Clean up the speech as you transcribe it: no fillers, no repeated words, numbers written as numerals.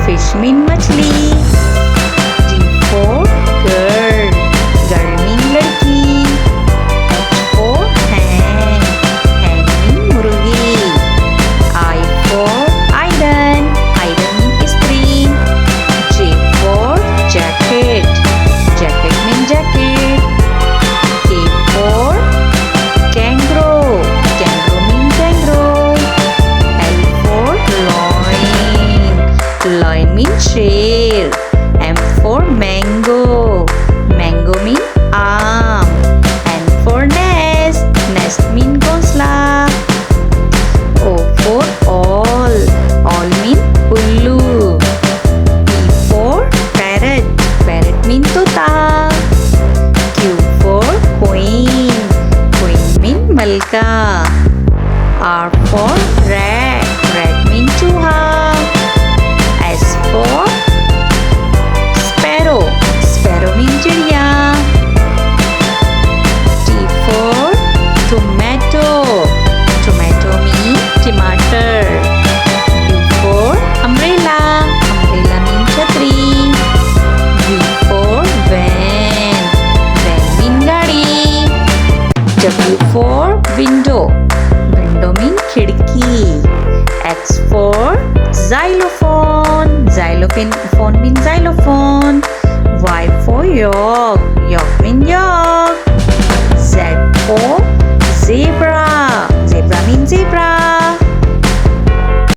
fish mean मछली. G for girl. Girl mean लड़की. H for hen. Hen mean मुर्गी. I for iron. Iron mean इस्त्री. J for jacket. Jacket mean jacket. K for kangaroo. Kangaroo mean kangaroo. L for lion. Lion mean शेर. M for mango. Mango mean आम. N for nest. Nest mean घोंसला. O for all. All mean उल्लू. P for parrot. Parrot mean तोता. Q for queen. Queen mean मलका. R for rat. Rat mean चूहा. S for sparrow. Sparrow mean चिड़िया. T for tomato. Tomato mean टमाटर. U for umbrella. Umbrella mean छतरी. V for van. Van mean गाड़ी. W for window. Window mean खिड़की. X for xylophone. Xylophone mean xylophone. Y for yak. Yak mean yak. Z for zebra. Zebra mean zebra.